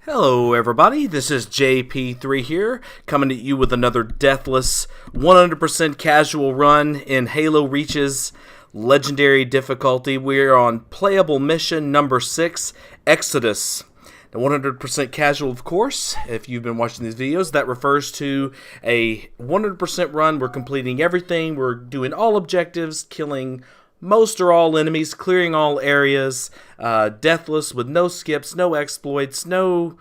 Hello everybody, this is JP3 here, coming at you with another deathless, 100% casual run in Halo Reach's Legendary difficulty. We're on playable mission number 6, Exodus. Now 100% casual, of course, if you've been watching these videos, that refers to a 100% run. We're completing everything, we're doing all objectives, killing most or all enemies, clearing all areas, deathless with no skips, no exploits, no,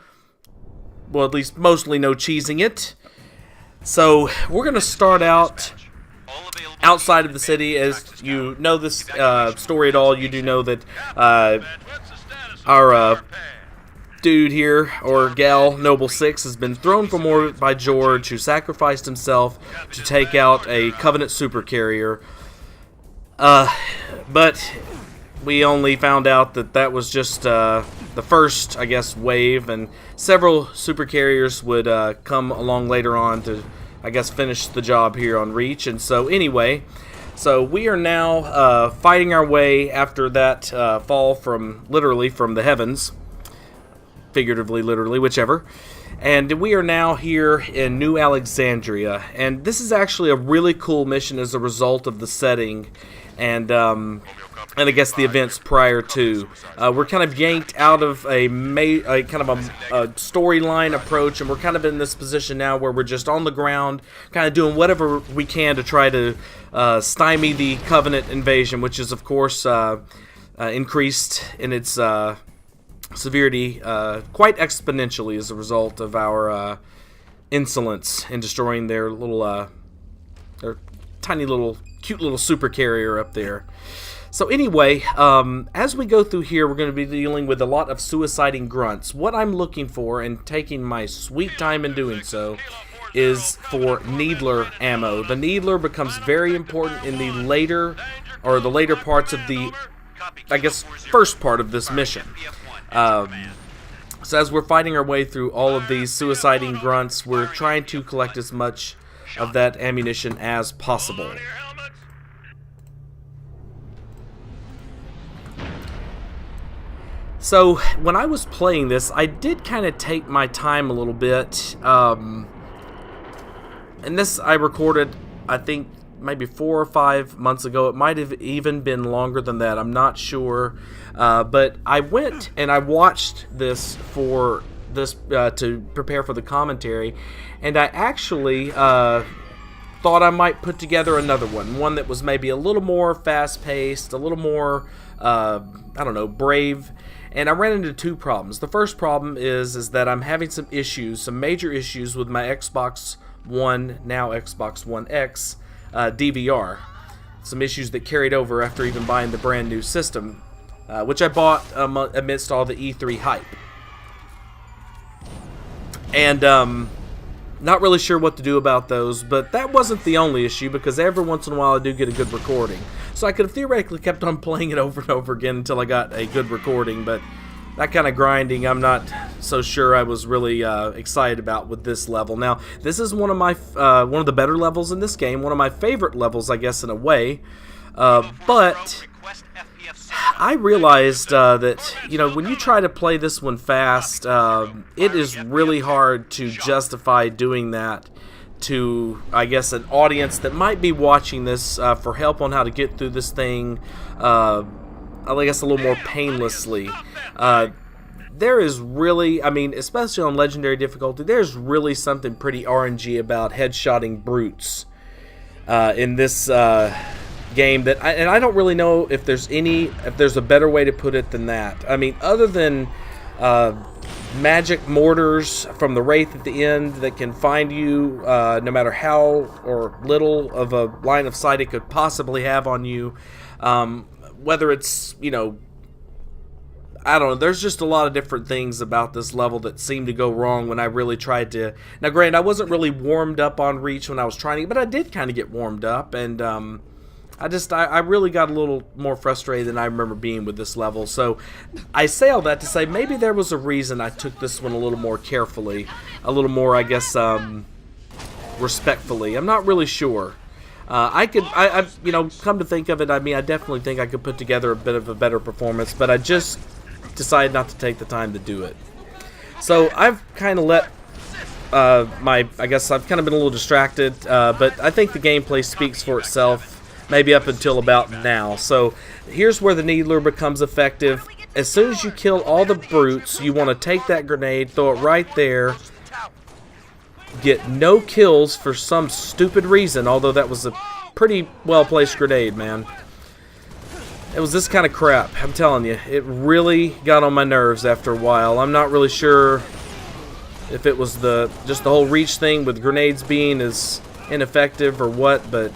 well, at least mostly no cheesing it. So we're going to start out outside of the city. As you know this story at all, you do know that our dude here, or gal, Noble 6, has been thrown from orbit by George, who sacrificed himself to take out a Covenant supercarrier. But we only found out that that was just the first, I guess, wave, and several supercarriers would come along later on to, I guess, finish the job here on Reach. And so anyway, so we are now fighting our way after that fall from, literally, from the heavens, figuratively, literally, whichever. And we are now here in New Alexandria, and this is actually a really cool mission as a result of the setting and I guess the events prior to. We're kind of yanked out of a kind of a storyline approach, and we're kind of in this position now where we're just on the ground, kind of doing whatever we can to try to stymie the Covenant invasion, which is, of course, increased in its severity quite exponentially as a result of our insolence in destroying their little, their tiny little, cute little supercarrier up there. So anyway, as we go through here, we're going to be dealing with a lot of suiciding grunts. What I'm looking for, and taking my sweet time in doing so, is for Needler ammo. The Needler becomes very important in the later parts of the, I guess, first part of this mission. So as we're fighting our way through all of these suiciding grunts, we're trying to collect as much of that ammunition as possible. So when I was playing this, I did kind of take my time a little bit, and this I recorded, I think, maybe 4 or 5 months ago. It might have even been longer than that, I'm not sure. But I went and I watched this for this to prepare for the commentary, and I actually thought I might put together another one that was maybe a little more fast-paced, a little more, I don't know, brave. And I ran into 2 problems. The first problem is that I'm having some issues, some major issues with my Xbox One, now Xbox One X, DVR. Some issues that carried over after even buying the brand new system, which I bought amidst all the E3 hype. And not really sure what to do about those, but that wasn't the only issue, because every once in a while I do get a good recording. So I could have theoretically kept on playing it over and over again until I got a good recording, but that kind of grinding I'm not so sure I was really excited about with this level. Now, this is one of the better levels in this game, one of my favorite levels, I guess, in a way, but I realized that, you know, when you try to play this one fast, it is really hard to justify doing that to, I guess, an audience that might be watching this for help on how to get through this thing, I guess, a little more painlessly. There is really, I mean, especially on Legendary difficulty, there's really something pretty RNG about headshotting brutes in this game that, and I don't really know if there's a better way to put it than that. I mean, other than magic mortars from the Wraith at the end that can find you no matter how or little of a line of sight it could possibly have on you, whether it's, you know, I don't know, there's just a lot of different things about this level that seemed to go wrong when I really tried to. Now granted, I wasn't really warmed up on Reach when I was trying to, but I did kind of get warmed up, and I really got a little more frustrated than I remember being with this level. So I say all that to say maybe there was a reason I took this one a little more carefully, a little more, I guess, respectfully. I'm not really sure. You know, come to think of it, I mean, I definitely think I could put together a bit of a better performance, but I just decided not to take the time to do it. So I've kind of let I guess I've kind of been a little distracted, but I think the gameplay speaks for itself, maybe up until about now. So here's where the Needler becomes effective. As soon as you kill all the brutes, you want to take that grenade, throw it right there, get no kills for some stupid reason, although that was a pretty well-placed grenade, man. It was this kind of crap, I'm telling you. It really got on my nerves after a while. I'm not really sure if it was just the whole reach thing with grenades being as ineffective or what, but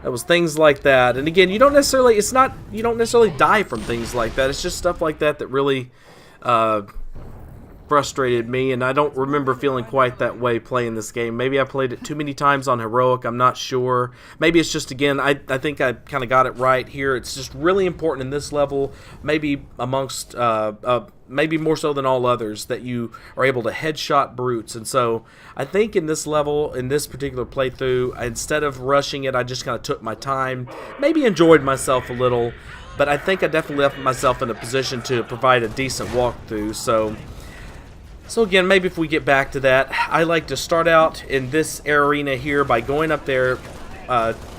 it was things like that. And again, you don't necessarily die from things like that. It's just stuff like that that really frustrated me, and I don't remember feeling quite that way playing this game. Maybe I played it too many times on Heroic, I'm not sure. Maybe it's just, again, I think I kind of got it right here. It's just really important in this level, maybe amongst, maybe more so than all others, that you are able to headshot brutes. And so I think in this level, in this particular playthrough, instead of rushing it, I just kind of took my time, maybe enjoyed myself a little, but I think I definitely left myself in a position to provide a decent walkthrough. So again, maybe if we get back to that, I like to start out in this arena here by going up there,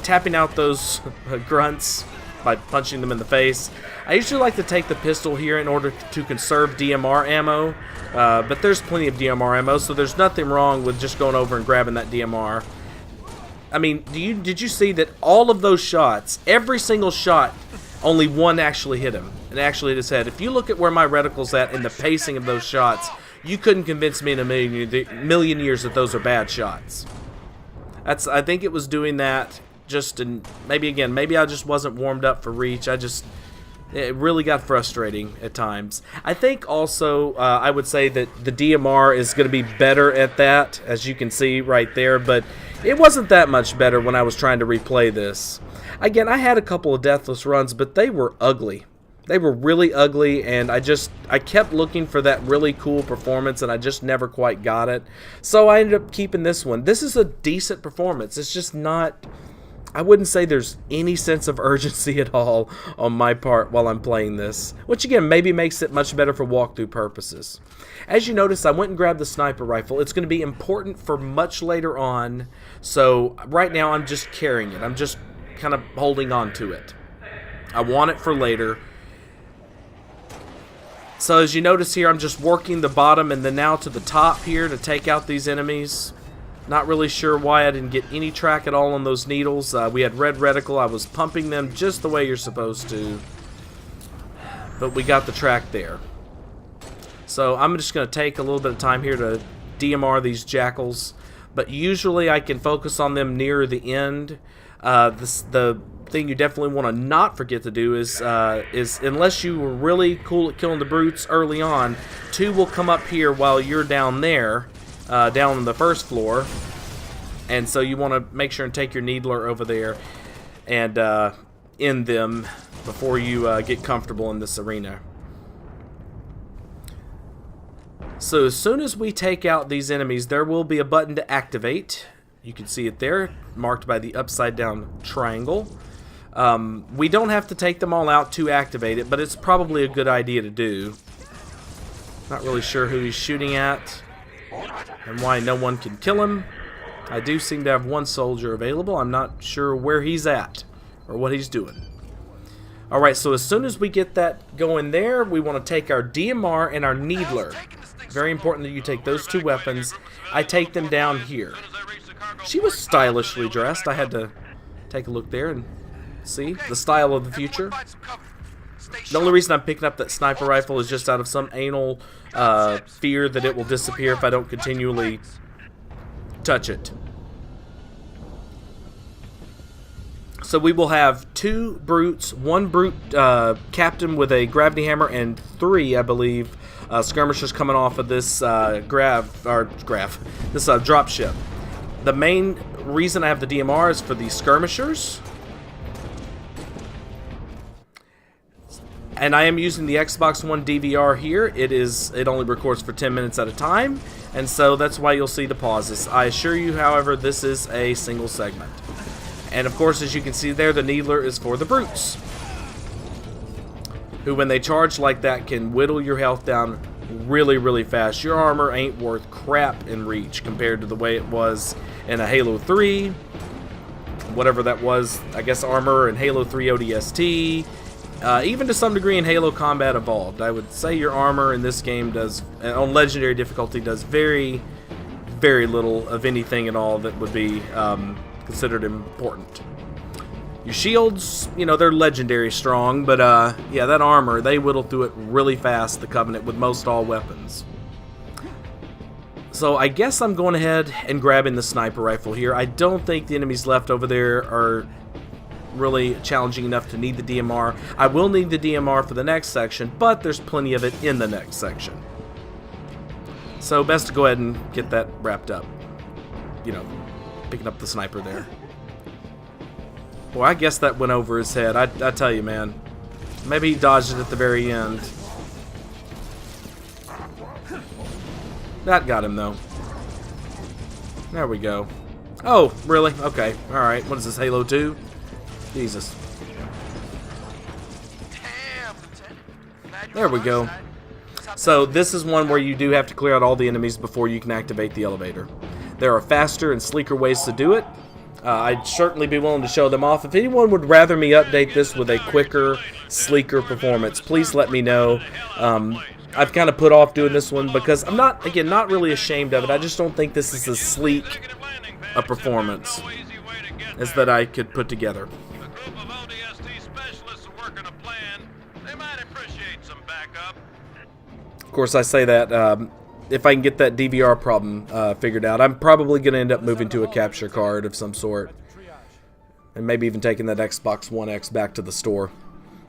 tapping out those grunts by punching them in the face. I usually like to take the pistol here in order to conserve DMR ammo, but there's plenty of DMR ammo, so there's nothing wrong with just going over and grabbing that DMR. I mean, did you see that all of those shots, every single shot, only one actually hit him, and actually hit his head? If you look at where my reticle's at and the pacing of those shots, you couldn't convince me in a million years that those are bad shots. I think it was doing that just in, maybe I just wasn't warmed up for Reach. It really got frustrating at times. I think also I would say that the DMR is going to be better at that, as you can see right there, but it wasn't that much better when I was trying to replay this. Again, I had a couple of deathless runs, but they were ugly. They were really ugly, and I kept looking for that really cool performance, and I just never quite got it. So I ended up keeping this one. This is a decent performance. It's just not, I wouldn't say there's any sense of urgency at all on my part while I'm playing this, which again maybe makes it much better for walkthrough purposes. As you notice, I went and grabbed the sniper rifle. It's going to be important for much later on, so right now I'm just carrying it. I'm just kind of holding on to it. I want it for later. So as you notice here, I'm just working the bottom and then now to the top here to take out these enemies. Not really sure why I didn't get any track at all on those needles. We had red reticle. I was pumping them just the way you're supposed to. But we got the track there. So I'm just going to take a little bit of time here to DMR these jackals. But usually I can focus on them near the end. The thing you definitely want to not forget to do is unless you were really cool at killing the brutes early on, two will come up here while you're down there, down on the first floor, and so you want to make sure and take your Needler over there and end them before you get comfortable in this arena. So as soon as we take out these enemies, there will be a button to activate. You can see it there, marked by the upside down triangle. We don't have to take them all out to activate it, but it's probably a good idea to do. Not really sure who he's shooting at and why no one can kill him. I do seem to have one soldier available. I'm not sure where he's at or what he's doing. Alright, so as soon as we get that going there, we want to take our DMR and our Needler. Very important that you take those two weapons. I take them down here. She was stylishly dressed. I had to take a look there and see the style of the future. The only reason I'm picking up that sniper rifle is just out of some anal fear that it will disappear if I don't continually touch it. So we will have two brutes, one brute captain with a gravity hammer, and three, I believe, skirmishers coming off of this this drop ship. The main reason I have the DMR is for the skirmishers. And I am using the Xbox One DVR here. It only records for 10 minutes at a time, and so that's why you'll see the pauses. I assure you, however, this is a single segment. And of course, as you can see there, the Needler is for the brutes, who when they charge like that can whittle your health down really, really fast. Your armor ain't worth crap in Reach compared to the way it was in a Halo 3, whatever that was, I guess armor in Halo 3 ODST, even to some degree in Halo Combat Evolved. I would say your armor in this game does, on Legendary difficulty, does very, very little of anything at all that would be considered important. Your shields, you know, they're legendary strong, but yeah, that armor, they whittle through it really fast, the Covenant, with most all weapons. So I guess I'm going ahead and grabbing the sniper rifle here. I don't think the enemies left over there are really challenging enough to need the DMR. I will need the DMR for the next section, but there's plenty of it in the next section. So best to go ahead and get that wrapped up. You know, picking up the sniper there. Well, I guess that went over his head. I tell you, man. Maybe he dodged it at the very end. That got him, though. There we go. Oh, really? Okay. Alright. What is this, Halo 2? Jesus. There we go. So, this is one where you do have to clear out all the enemies before you can activate the elevator. There are faster and sleeker ways to do it. I'd certainly be willing to show them off. If anyone would rather me update this with a quicker, sleeker performance, please let me know. I've kind of put off doing this one because I'm not, again, not really ashamed of it. I just don't think this is as sleek a performance as that I could put together. Of course, I say that if I can get that DVR problem figured out, I'm probably going to end up moving to a capture card of some sort. And maybe even taking that Xbox One X back to the store.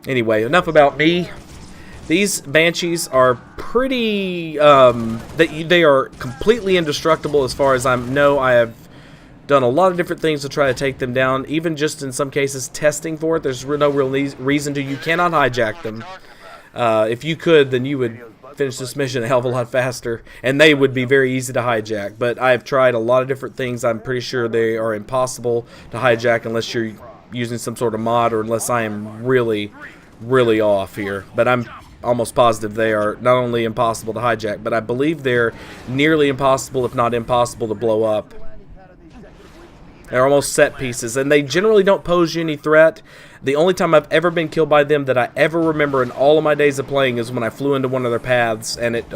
Anyway, enough about me. These Banshees are pretty... they are completely indestructible as far as I know. I have done a lot of different things to try to take them down. Even just in some cases testing for it. There's no real reason to. You cannot hijack them. If you could, then you would finish this mission a hell of a lot faster, and they would be very easy to hijack. But I've tried a lot of different things. I'm pretty sure they are impossible to hijack unless you're using some sort of mod, or unless I am really, really off here. But I'm almost positive they are not only impossible to hijack, but I believe they're nearly impossible, if not impossible, to blow up. They're almost set pieces, and they generally don't pose you any threat. The only time I've ever been killed by them that I ever remember in all of my days of playing is when I flew into one of their paths and it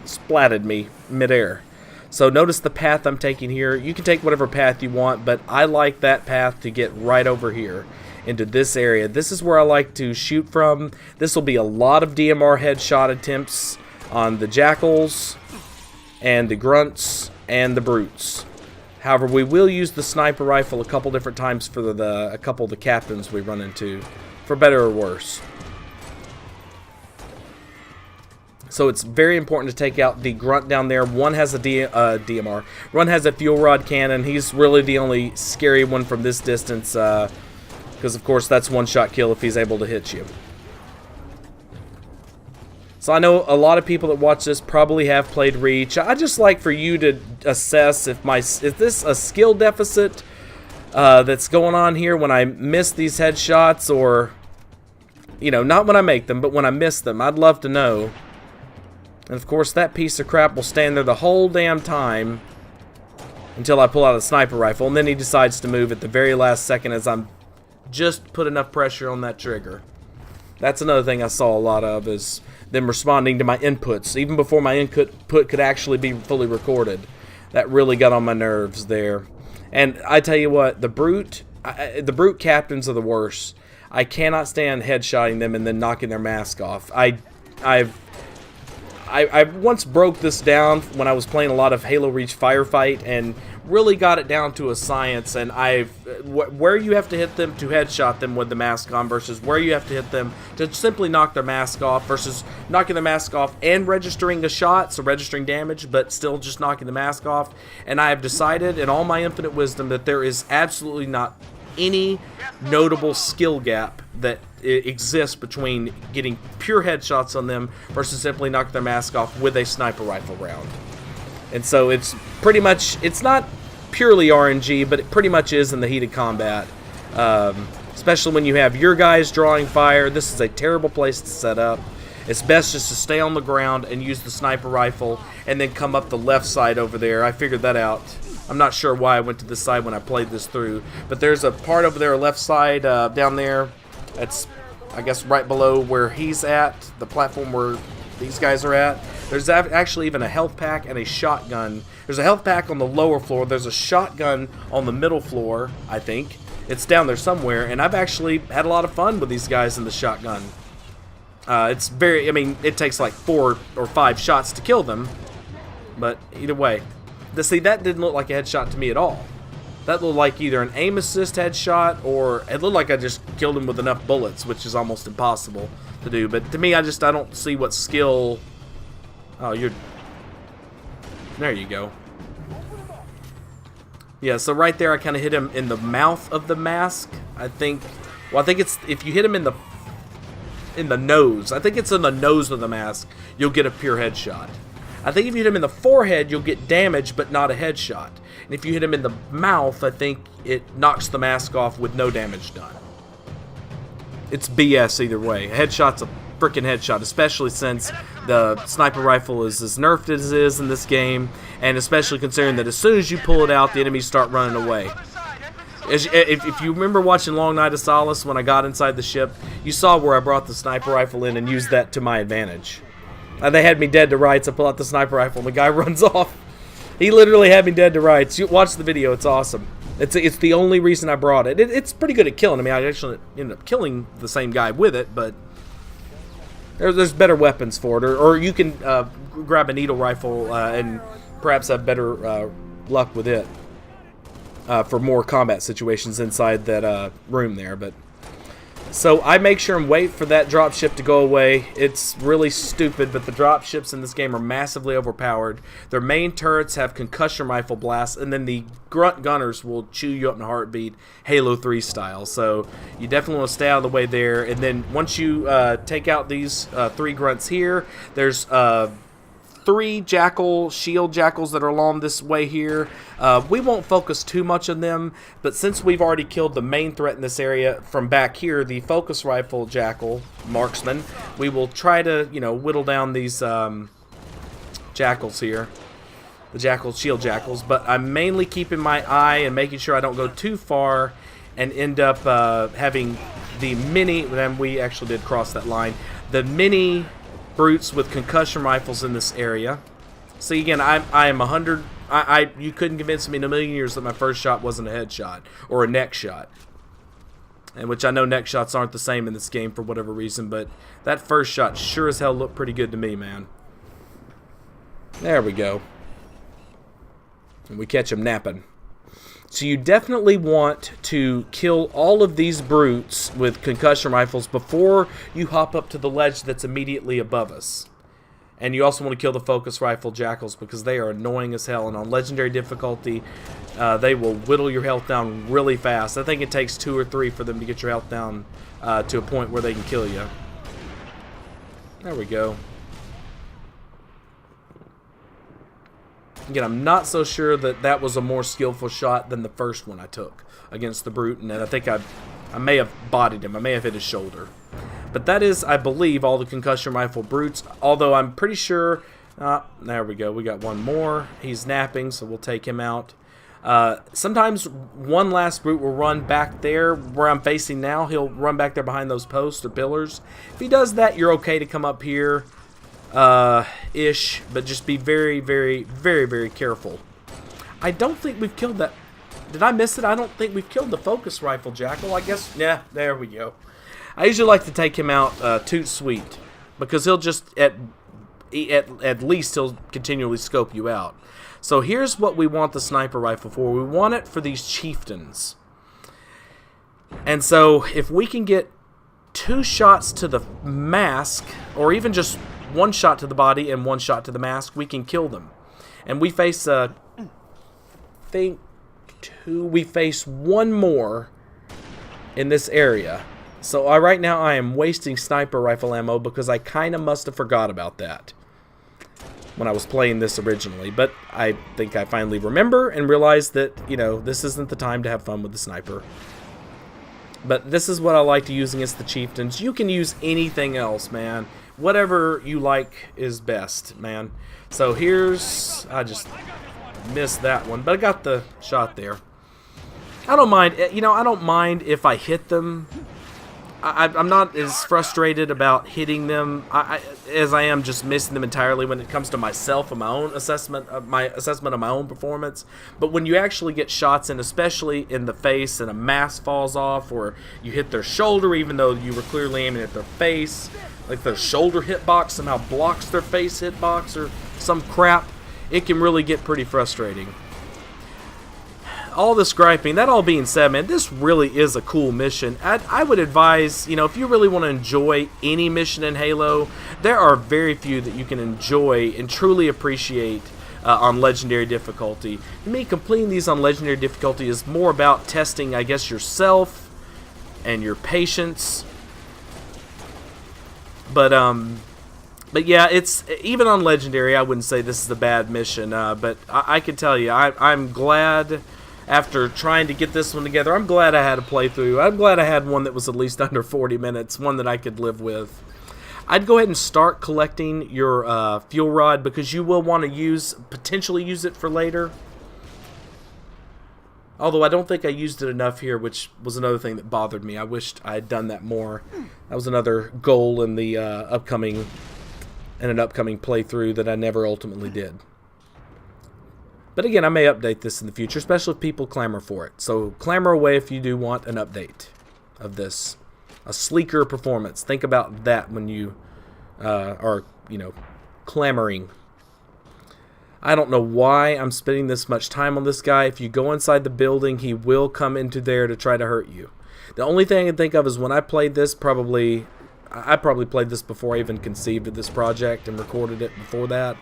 splatted me midair. So notice the path I'm taking here. You can take whatever path you want, but I like that path to get right over here into this area. This is where I like to shoot from. This will be a lot of DMR headshot attempts on the Jackals and the Grunts and the Brutes. However, we will use the sniper rifle a couple different times for a couple of the captains we run into, for better or worse. So it's very important to take out the Grunt down there. One has a DMR. One has a fuel rod cannon. He's really the only scary one from this distance, because of course that's one-shot kill if he's able to hit you. So I know a lot of people that watch this probably have played Reach. I just like for you to assess if this a skill deficit that's going on here when I miss these headshots, or, you know, not when I make them, but when I miss them. I'd love to know. And of course that piece of crap will stand there the whole damn time until I pull out a sniper rifle, and then he decides to move at the very last second as I'm just put enough pressure on that trigger. That's another thing I saw a lot of, is them responding to my inputs, even before my input could actually be fully recorded. That really got on my nerves there. And I tell you what, the Brute captains are the worst. I cannot stand headshotting them and then knocking their mask off. I once broke this down when I was playing a lot of Halo Reach Firefight, and really got it down to a science. And where you have to hit them to headshot them with the mask on versus where you have to hit them to simply knock their mask off, versus knocking their mask off and registering a shot, so registering damage but still just knocking the mask off. And I have decided in all my infinite wisdom that there is absolutely not any notable skill gap that exists between getting pure headshots on them versus simply knocking their mask off with a sniper rifle round. And so it's pretty much, it's not purely RNG, but it pretty much is in the heat of combat. Especially when you have your guys drawing fire. This is a terrible place to set up. It's best just to stay on the ground and use the sniper rifle and then come up the left side over there. I figured that out. I'm not sure why I went to this side when I played this through, but there's a part over there, left side, down there. That's, I guess, right below where he's at, the platform where these guys are at. There's actually even a health pack and a shotgun. There's a health pack on the lower floor. There's a shotgun on the middle floor, I think. It's down there somewhere, and I've actually had a lot of fun with these guys in the shotgun. It's very, I mean, it takes like 4 or 5 shots to kill them, but either way. See, that didn't look like a headshot to me at all. That looked like either an aim assist headshot, or it looked like I just killed him with enough bullets, which is almost impossible to do. But to me, I don't see what skill... Oh, there you go. Yeah, so right there I kind of hit him in the mouth of the mask. I think it's, if you hit him in the nose, I think it's in the nose of the mask, you'll get a pure headshot. I think if you hit him in the forehead, you'll get damage, but not a headshot. And if you hit him in the mouth, I think it knocks the mask off with no damage done. It's BS either way. A headshot's a freaking headshot, especially since the sniper rifle is as nerfed as it is in this game, and especially considering that as soon as you pull it out, the enemies start running away. If you remember watching Long Night of Solace, when I got inside the ship, you saw where I brought the sniper rifle in and used that to my advantage. They had me dead to rights. I pull out the sniper rifle and the guy runs off. He literally had me dead to rights. You watch the video, it's awesome. It's the only reason I brought it. It's pretty good at killing. I mean, I actually ended up killing the same guy with it, but there's better weapons for it. Or you can grab a needle rifle and perhaps have better luck with it for more combat situations inside that room there. But so I make sure and wait for that dropship to go away. It's really stupid, but the dropships in this game are massively overpowered. Their main turrets have concussion rifle blasts, and then the grunt gunners will chew you up in a heartbeat, Halo 3 style. So you definitely want to stay out of the way there. And then once you take out these 3 grunts here, there's 3 jackal, shield jackals that are along this way here. We won't focus too much on them, but since we've already killed the main threat in this area from back here, the focus rifle jackal marksman, we will try to, whittle down these jackals here, the jackal shield jackals. But I'm mainly keeping my eye and making sure I don't go too far and end up having the mini. Then we actually did cross that line. The mini brutes with concussion rifles in this area. See, again, I am 100. You couldn't convince me in a million years that my first shot wasn't a headshot or a neck shot. And which I know neck shots aren't the same in this game for whatever reason, but that first shot sure as hell looked pretty good to me, man. There we go. And we catch him napping. So you definitely want to kill all of these brutes with concussion rifles before you hop up to the ledge that's immediately above us. And you also want to kill the focus rifle jackals because they are annoying as hell. And on legendary difficulty, they will whittle your health down really fast. I think it takes 2 or 3 for them to get your health down to a point where they can kill you. There we go. Again, I'm not so sure that that was a more skillful shot than the first one I took against the brute, and I think I may have bodied him. I may have hit his shoulder. But that is, I believe, all the concussion rifle brutes, although I'm pretty sure... there we go. We got one more. He's napping, so we'll take him out. Sometimes one last brute will run back there where I'm facing now. He'll run back there behind those posts or pillars. If he does that, you're okay to come up here. Ish, but just be very, very, very, very careful. I don't think we've killed that. Did I miss it? I don't think we've killed the focus rifle jackal. I guess, yeah, there we go. I usually like to take him out toot sweet because he'll just at least he'll continually scope you out. So here's what we want the sniper rifle for. We want it for these chieftains. And so if we can get 2 shots to the mask, or even just 1 shot to the body and 1 shot to the mask, we can kill them. And we face we face 1 more in this area. So right now I am wasting sniper rifle ammo because I kind of must have forgot about that when I was playing this originally. But I think I finally remember and realize that, this isn't the time to have fun with the sniper. But this is what I like to use against the chieftains. You can use anything else, man. Whatever you like is best, man. So here's... I just missed that one, but I got the shot there. I don't mind, you know, I don't mind if I hit them. I'm not as frustrated about hitting them as I am just missing them entirely when it comes to myself and my own assessment of my own performance. But when you actually get shots in, especially in the face, and a mask falls off, or you hit their shoulder even though you were clearly aiming at their face, like their shoulder hitbox somehow blocks their face hitbox or some crap, it can really get pretty frustrating. All this griping, that all being said, man, this really is a cool mission. I would advise, you know, if you really want to enjoy any mission in Halo, there are very few that you can enjoy and truly appreciate on Legendary difficulty. To me, completing these on Legendary difficulty is more about testing, I guess, yourself and your patience. But yeah, it's even on Legendary, I wouldn't say this is a bad mission. But I can tell you, I'm glad. After trying to get this one together, I'm glad I had a playthrough. I'm glad I had one that was at least under 40 minutes, one that I could live with. I'd go ahead and start collecting your fuel rod, because you will want to potentially use it for later. Although I don't think I used it enough here, which was another thing that bothered me. I wished I had done that more. That was another goal in the upcoming playthrough that I never ultimately did. But again, I may update this in the future, especially if people clamor for it. So clamor away if you do want an update of this. A sleeker performance. Think about that when you are, you know, clamoring. I don't know why I'm spending this much time on this guy. If you go inside the building, he will come into there to try to hurt you. The only thing I can think of is when I played this, I probably played this before I even conceived of this project and recorded it before that.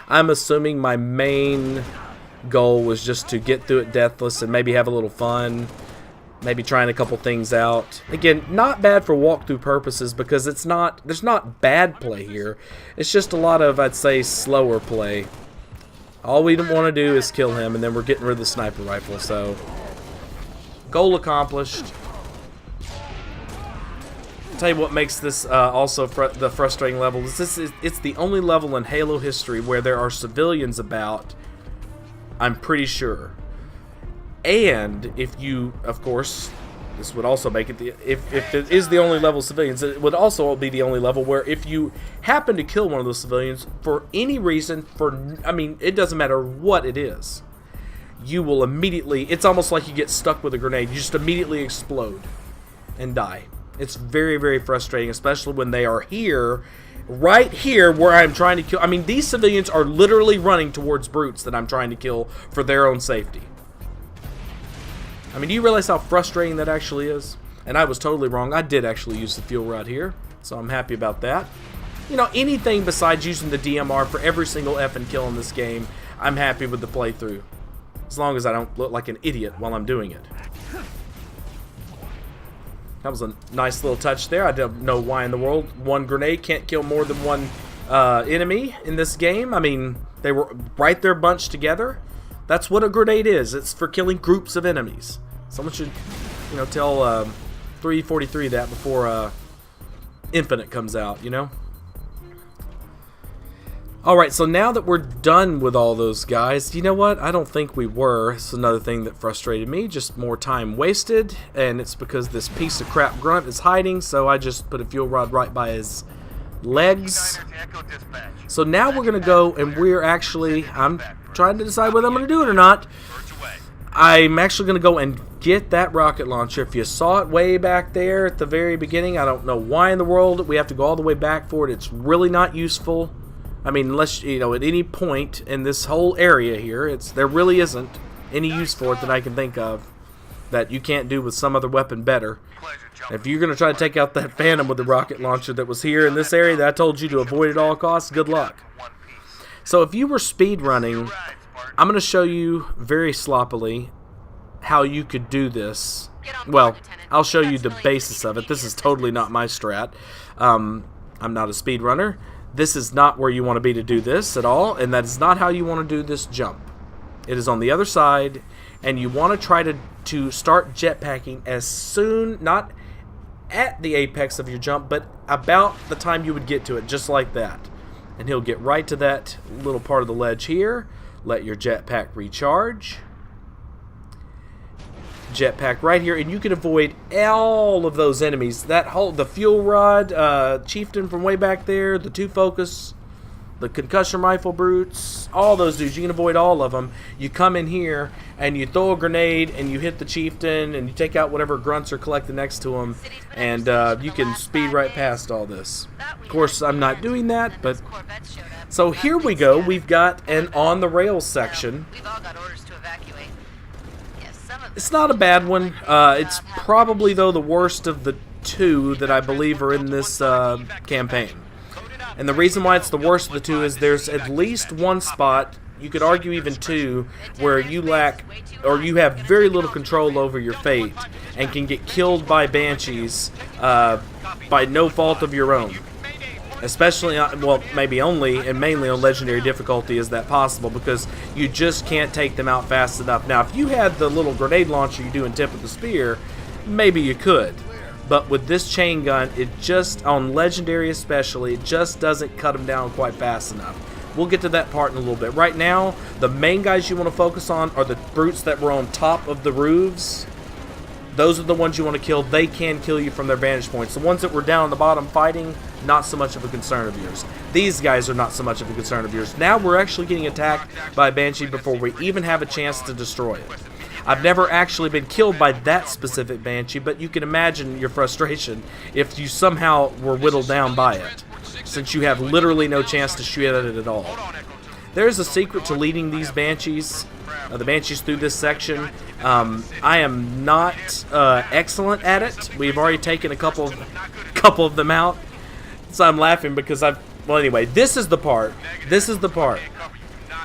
I'm assuming my main goal was just to get through it deathless and maybe have a little fun, maybe trying a couple things out. Again, not bad for walkthrough purposes, because there's not bad play here. It's just a lot of, I'd say, slower play. All we want to do is kill him, and then we're getting rid of the sniper rifle. So, goal accomplished. I'll tell you what makes this also the frustrating level is it's the only level in Halo history where there are civilians about. I'm pretty sure. And if you, of course, this would also make it if it is the only level of civilians, it would also be the only level where if you happen to kill one of those civilians for any reason, I mean, it doesn't matter what it is, you will immediately, it's almost like you get stuck with a grenade. You just immediately explode and die. It's very, very frustrating, especially when they are here, right here where I'm trying to kill. I mean, these civilians are literally running towards brutes that I'm trying to kill for their own safety. I mean, do you realize how frustrating that actually is? And I was totally wrong. I did actually use the fuel rod here, so I'm happy about that. You know, anything besides using the DMR for every single effing kill in this game, I'm happy with the playthrough. As long as I don't look like an idiot while I'm doing it. That was a nice little touch there. I don't know why in the world one grenade can't kill more than one enemy in this game. I mean, they were right there bunched together. That's what a grenade is. It's for killing groups of enemies. Someone should, you know, tell 343 that before Infinite comes out, you know? Alright, so now that we're done with all those guys, you know what? I don't think we were. It's another thing that frustrated me. Just more time wasted, and it's because this piece of crap grunt is hiding, so I just put a fuel rod right by his legs. So now we're going to go, and I'm trying to decide whether I'm going to do it or not. I'm actually going to go and get that rocket launcher. If you saw it way back there at the very beginning, I don't know why in the world we have to go all the way back for it. It's really not useful. I mean, unless, you know, at any point in this whole area here, there really isn't any use for it that I can think of that you can't do with some other weapon better. If you're going to try to take out that Phantom with the rocket launcher that was here in this area that I told you to avoid at all costs, good luck. So if you were speed running, I'm going to show you very sloppily how you could do this. Well, I'll show you the basis of it. This is totally not my strat. I'm not a speedrunner. This is not where you want to be to do this at all, and that is not how you want to do this jump. It is on the other side, and you want to try to start jetpacking as soon, not at the apex of your jump, but about the time you would get to it, just like that. And he'll get right to that little part of the ledge here. Let your jetpack recharge. Jetpack right here, and you can avoid all of those enemies. The fuel rod, chieftain from way back there, the 2 focus, the concussion rifle brutes, all those dudes. You can avoid all of them. You come in here and you throw a grenade and you hit the chieftain and you take out whatever grunts are collected next to him, and you can speed right past all this. Of course, I'm not doing that, but so here we go. We've got an on the rails section. It's not a bad one. It's probably, though, the worst of the 2 that I believe are in this campaign. And the reason why it's the worst of the 2 is there's at least one spot, you could argue even 2, where you lack, or you have very little control over your fate and can get killed by banshees by no fault of your own. Especially, well, maybe only and mainly on legendary difficulty is that possible, because you just can't take them out fast enough. Now, if you had the little grenade launcher you do in Tip of the Spear, maybe you could. But with this chain gun, it just, on legendary especially, it just doesn't cut them down quite fast enough. We'll get to that part in a little bit. Right now, the main guys you want to focus on are the brutes that were on top of the roofs. Those are the ones you want to kill. They can kill you from their vantage points. The ones that were down on the bottom fighting, not so much of a concern of yours. These guys are not so much of a concern of yours. Now we're actually getting attacked by a Banshee before we even have a chance to destroy it. I've never actually been killed by that specific Banshee, but you can imagine your frustration if you somehow were whittled down by it, since you have literally no chance to shoot at it at all. There's a secret to leading these Banshees, the Banshees through this section. I am not excellent at it. We've already taken a couple of them out, so I'm laughing because well, anyway, this is the part. This is the part.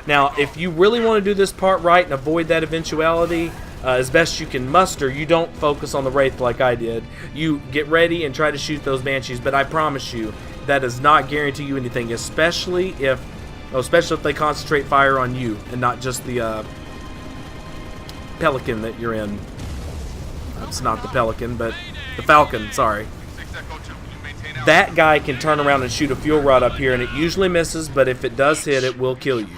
Now, if you really want to do this part right and avoid that eventuality as best you can muster, you don't focus on the Wraith like I did. You get ready and try to shoot those Banshees, but I promise you that does not guarantee you anything, especially if they concentrate fire on you and not just the Pelican that you're in. It's not the Pelican, but the Falcon, sorry. That guy can turn around and shoot a fuel rod up here, and it usually misses, but if it does hit, it will kill you.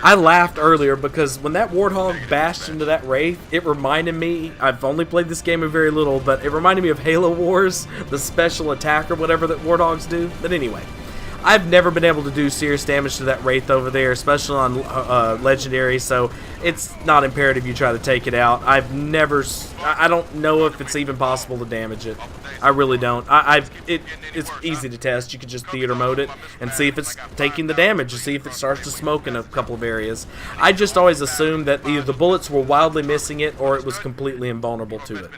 I laughed earlier because when that Warthog bashed into that Wraith, it reminded me, I've only played this game a very little, but it reminded me of Halo Wars, the special attack or whatever that Warthogs do. But anyway, I've never been able to do serious damage to that Wraith over there, especially on Legendary, so it's not imperative you try to take it out. I don't know if it's even possible to damage it. I really don't. It's easy to test. You can just theater mode it and see if it's taking the damage, and see if it starts to smoke in a couple of areas. I just always assumed that either the bullets were wildly missing it or it was completely invulnerable to it.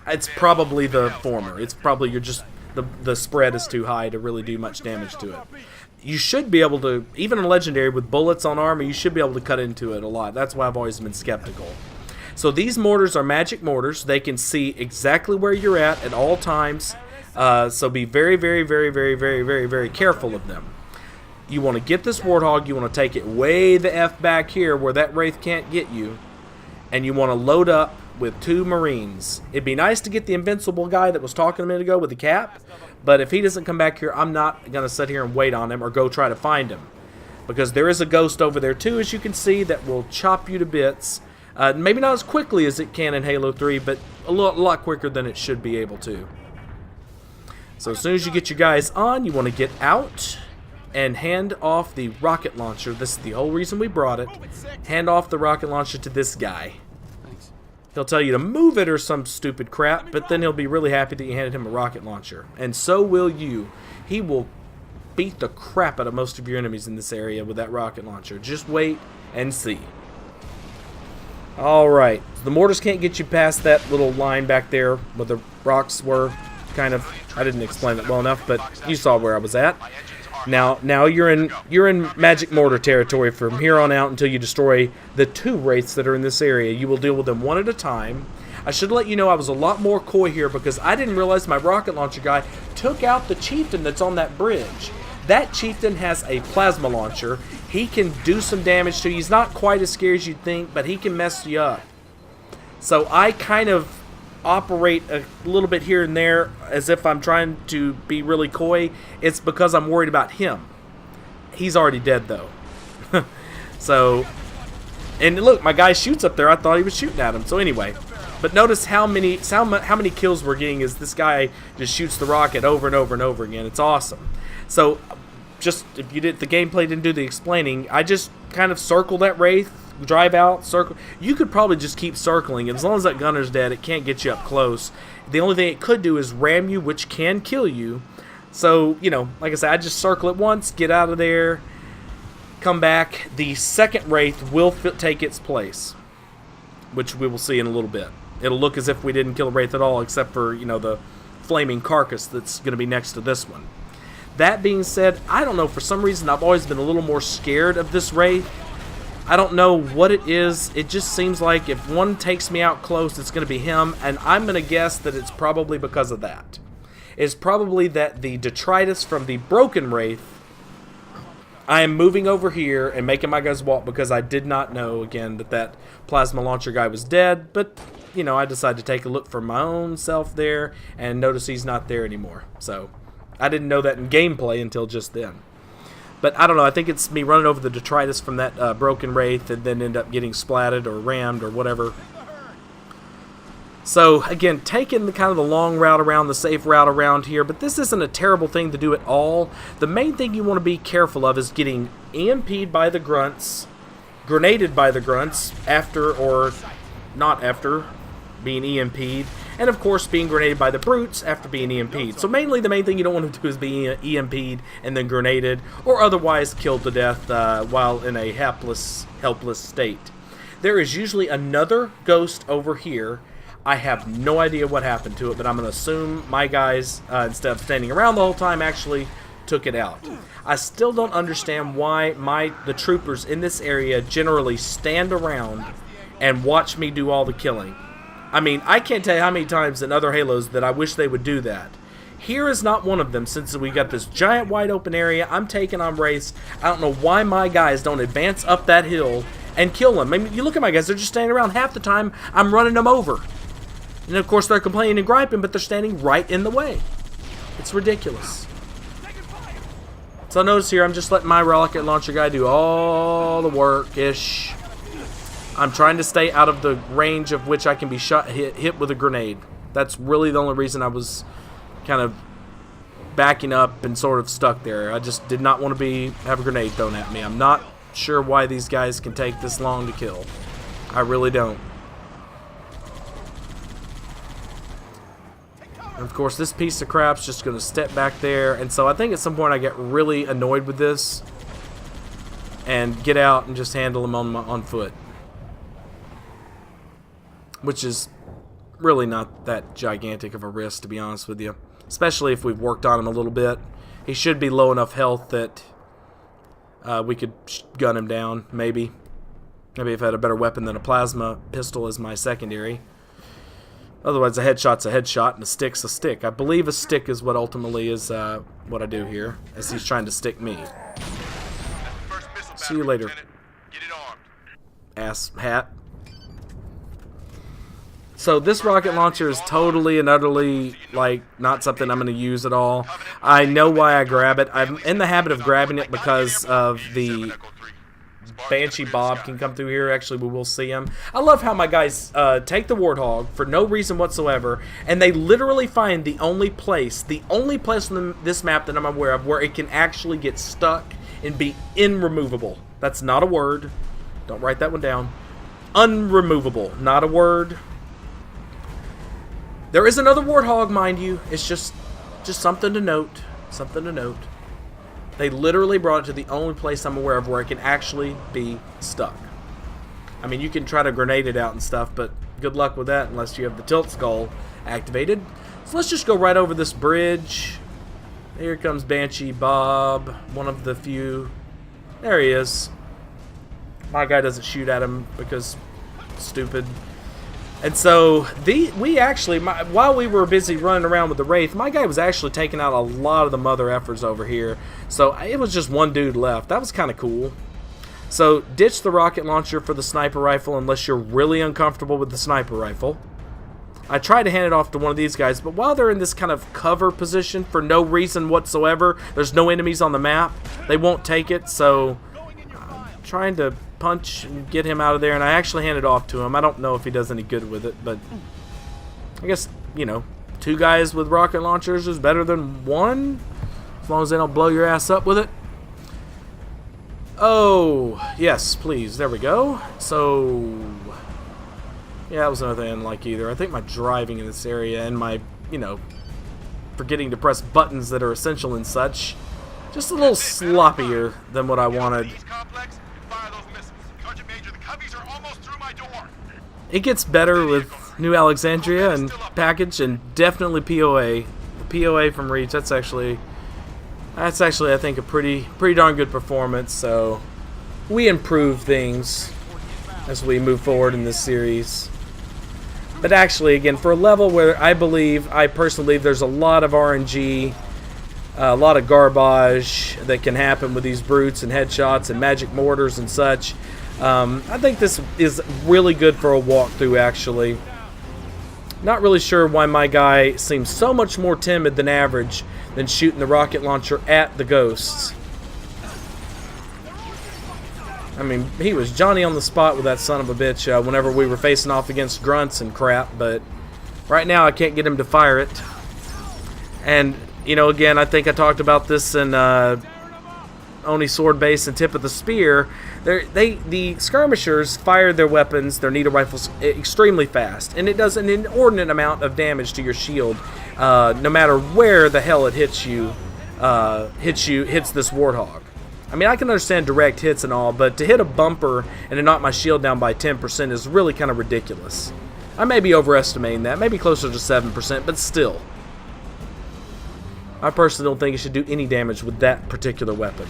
It's probably the former. It's probably the spread is too high to really do much damage to it. You should be able to, even in Legendary with bullets on armor, you should be able to cut into it a lot. That's why I've always been skeptical. So these mortars are magic mortars. They can see exactly where you're at all times. So be very, very, very, very, very, very, very careful of them. You want to get this Warthog. You want to take it way the F back here where that Wraith can't get you. And you want to load up with 2 Marines. It'd be nice to get the invincible guy that was talking a minute ago with the cap, but if he doesn't come back here, I'm not going to sit here and wait on him or go try to find him, because there is a ghost over there too, as you can see, that will chop you to bits. Maybe not as quickly as it can in Halo 3, but a lot quicker than it should be able to. So as soon as you get your guys on, you want to get out and hand off the rocket launcher. This is the whole reason we brought it. Hand off the rocket launcher to this guy. He'll tell you to move it or some stupid crap, but then he'll be really happy that you handed him a rocket launcher. And so will you. He will beat the crap out of most of your enemies in this area with that rocket launcher. Just wait and see. Alright, the mortars can't get you past that little line back there where the rocks were, kind of. I didn't explain it well enough, but you saw where I was at. Now you're in magic mortar territory from here on out until you destroy the 2 Wraiths that are in this area. You will deal with them one at a time. I should let you know I was a lot more coy here because I didn't realize my rocket launcher guy took out the chieftain that's on that bridge. That chieftain has a plasma launcher. He can do some damage to you. He's not quite as scary as you'd think, but he can mess you up. So I kind of operate a little bit here and there as if I'm trying to be really coy. It's because I'm worried about him. He's already dead, though. So, and look, my guy shoots up there. I thought he was shooting at him. So anyway, but notice how many kills we're getting as this guy just shoots the rocket over and over and over again. It's awesome. So, just if the gameplay didn't do the explaining, I just kind of circle that Wraith, drive out, circle. You could probably just keep circling, and as long as that gunner's dead, it can't get you up close. The only thing it could do is ram you, which can kill you. So, you know, like I said, I just circle it once, get out of there, come back. The second Wraith will take its place, which we will see in a little bit. It'll look as if we didn't kill a Wraith at all, except for, you know, the flaming carcass that's going to be next to this one. That being said, I don't know, for some reason I've always been a little more scared of this Wraith. I don't know what it is. It just seems like if one takes me out close, it's going to be him, and I'm going to guess that it's probably because of that. It's probably that the detritus from the broken Wraith, I am moving over here and making my guys walk because I did not know, again, that plasma launcher guy was dead, but, you know, I decided to take a look for my own self there and notice he's not there anymore. So, I didn't know that in gameplay until just then. But I don't know, I think it's me running over the detritus from that broken Wraith and then end up getting splatted or rammed or whatever. So, again, taking the kind of the long route around, the safe route around here, but this isn't a terrible thing to do at all. The main thing you want to be careful of is getting EMP'd by the grunts, grenaded by the grunts, after or not after being EMP'd, and of course being grenaded by the brutes after being EMP'd. So mainly the main thing you don't want to do is be EMP'd and then grenaded, or otherwise killed to death while in a helpless state. There is usually another ghost over here. I have no idea what happened to it, but I'm going to assume my guys, instead of standing around the whole time, actually took it out. I still don't understand why the troopers in this area generally stand around and watch me do all the killing. I mean, I can't tell you how many times in other Halos that I wish they would do that. Here is not one of them, since we got this giant wide open area. I'm taking on Wraiths. I don't know why my guys don't advance up that hill and kill them. I mean, you look at my guys, they're just standing around. Half the time, I'm running them over. And of course, they're complaining and griping, but they're standing right in the way. It's ridiculous. So notice here, I'm just letting my rocket launcher guy do all the work-ish. I'm trying to stay out of the range of which I can be hit with a grenade. That's really the only reason I was kind of backing up and sort of stuck there. I just did not want to have a grenade thrown at me. I'm not sure why these guys can take this long to kill. I really don't. And of course, this piece of crap's just going to step back there. And so I think at some point I get really annoyed with this and get out and just handle them on foot. Which is really not that gigantic of a risk, to be honest with you. Especially if we've worked on him a little bit. He should be low enough health that we could gun him down, maybe. Maybe if I had a better weapon than a plasma pistol as my secondary. Otherwise, a headshot's a headshot and a stick's a stick. I believe a stick is what ultimately is what I do here, as he's trying to stick me. See you later, ass hat. So this rocket launcher is totally and utterly, like, not something I'm going to use at all. I know why I grab it. I'm in the habit of grabbing it because of the Banshee Bob can come through here. Actually, we will see him. I love how my guys take the Warthog for no reason whatsoever, and they literally find the only place on this map that I'm aware of where it can actually get stuck and be unremovable. That's not a word. Don't write that one down. Unremovable. Not a word. There is another Warthog, mind you. It's just something to note. Something to note. They literally brought it to the only place I'm aware of where it can actually be stuck. I mean, you can try to grenade it out and stuff, but good luck with that unless you have the tilt skull activated. So let's just go right over this bridge. Here comes Banshee Bob, one of the few. There he is. My guy doesn't shoot at him because stupid. And so we actually, while we were busy running around with the Wraith, my guy was actually taking out a lot of the mother effers over here. So it was just one dude left. That was kind of cool. So ditch the rocket launcher for the sniper rifle unless you're really uncomfortable with the sniper rifle. I tried to hand it off to one of these guys, but while they're in this kind of cover position for no reason whatsoever, there's no enemies on the map, they won't take it, so I'm trying to punch and get him out of there, and I actually handed it off to him. I don't know if he does any good with it, but I guess, you know, 2 guys with rocket launchers is better than 1, as long as they don't blow your ass up with it. Oh, yes, please, there we go. So, yeah, that was another thing I didn't like either. I think my driving in this area and my, you know, forgetting to press buttons that are essential and such, just a little sloppier than what I wanted. It gets better with New Alexandria and package, and definitely POA. The POA from Reach, that's actually I think a pretty darn good performance. So we improve things as we move forward in this series. But actually, again, for a level where I personally believe there's a lot of RNG, a lot of garbage that can happen with these brutes and headshots and magic mortars and such, I think this is really good for a walkthrough, actually. Not really sure why my guy seems so much more timid than average than shooting the rocket launcher at the ghosts. I mean, he was Johnny on the spot with that son of a bitch whenever we were facing off against grunts and crap, but right now I can't get him to fire it. And, you know, again, I think I talked about this in Oni Sword Base and Tip of the Spear. The skirmishers fire their weapons, their needle rifles, extremely fast, and it does an inordinate amount of damage to your shield, no matter where the hell it hits you, hits this Warthog. I mean, I can understand direct hits and all, but to hit a bumper and to knock my shield down by 10% is really kind of ridiculous. I may be overestimating that, maybe closer to 7%, but still. I personally don't think it should do any damage with that particular weapon.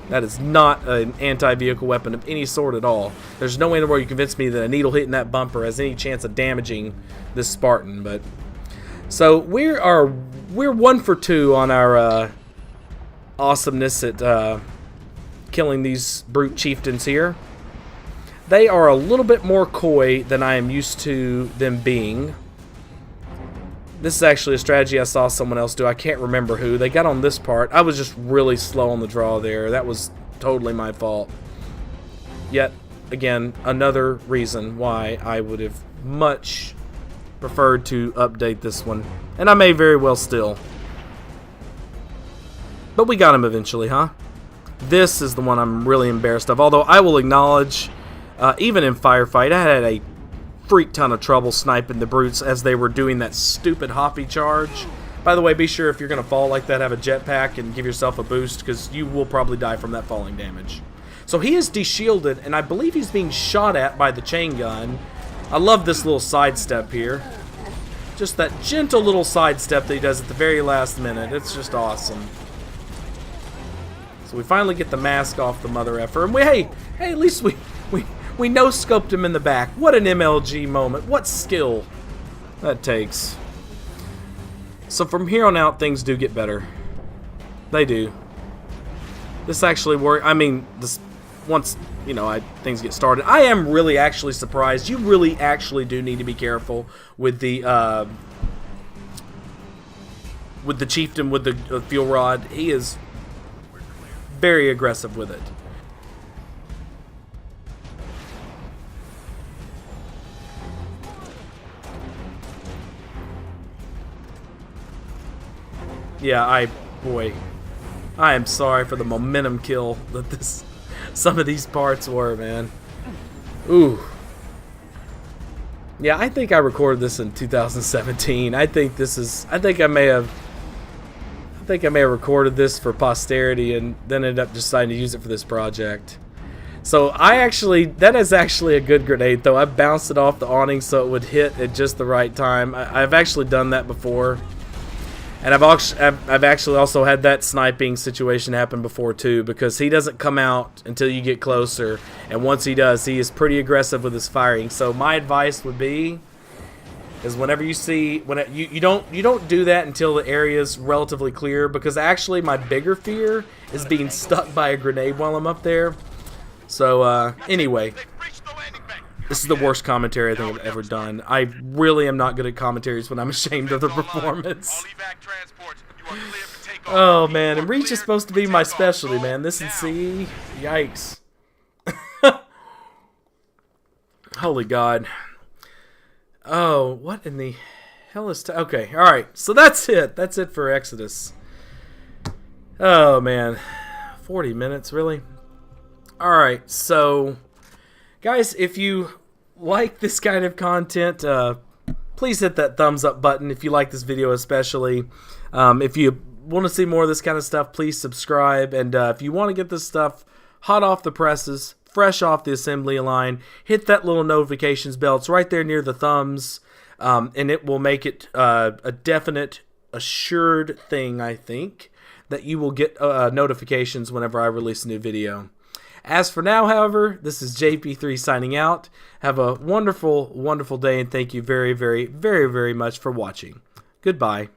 That is not an anti-vehicle weapon of any sort at all. There's no way in the world you convince me that a needle hitting that bumper has any chance of damaging this Spartan. But so we're 1 for 2 on our awesomeness at killing these brute chieftains here. They are a little bit more coy than I am used to them being. This is actually a strategy I saw someone else do. I can't remember who. They got on this part. I was just really slow on the draw there. That was totally my fault. Yet, again, another reason why I would have much preferred to update this one. And I may very well still. But we got him eventually, huh? This is the one I'm really embarrassed of. Although I will acknowledge, even in Firefight, I had a freak ton of trouble sniping the brutes as they were doing that stupid hoppy charge. By the way, be sure if you're going to fall like that, have a jetpack and give yourself a boost, because you will probably die from that falling damage. So he is de-shielded, and I believe he's being shot at by the chain gun. I love this little sidestep here. Just that gentle little sidestep that he does at the very last minute. It's just awesome. So we finally get the mask off the mother effer, and hey, at least we no-scoped him in the back. What an MLG moment. What skill that takes. So from here on out, things do get better. They do. This actually worked. I mean, this once, you know, things get started. I am really actually surprised. You really actually do need to be careful with the chieftain with the fuel rod. He is very aggressive with it. Yeah, boy, I am sorry for the momentum kill that some of these parts were, man. Ooh. Yeah, I think I recorded this in 2017. I think I may have recorded this for posterity and then ended up deciding to use it for this project. So that is actually a good grenade, though. I bounced it off the awning so it would hit at just the right time. I've actually done that before. And I've actually also had that sniping situation happen before too, because he doesn't come out until you get closer, and once he does, he is pretty aggressive with his firing. So my advice would be, is whenever you see you don't do that until the area is relatively clear, because actually my bigger fear is being stuck by a grenade while I'm up there. So anyway, this is the worst commentary I think I've ever done. I really am not good at commentaries when I'm ashamed of the performance. Oh man, and Reach is supposed to be my specialty, man. This and C, yikes. Holy God. Oh, what in the hell is... Okay, alright. So that's it. That's it for Exodus. Oh, man. 40 minutes, really? Alright, so... Guys, if you like this kind of content, please hit that thumbs up button if you like this video especially. If you want to see more of this kind of stuff, please subscribe. And if you want to get this stuff hot off the presses, fresh off the assembly line, hit that little notifications bell. It's right there near the thumbs, and it will make it a definite, assured thing, I think, that you will get notifications whenever I release a new video. As for now, however, this is JP3 signing out. Have a wonderful, wonderful day, and thank you very, very, very, very much for watching. Goodbye.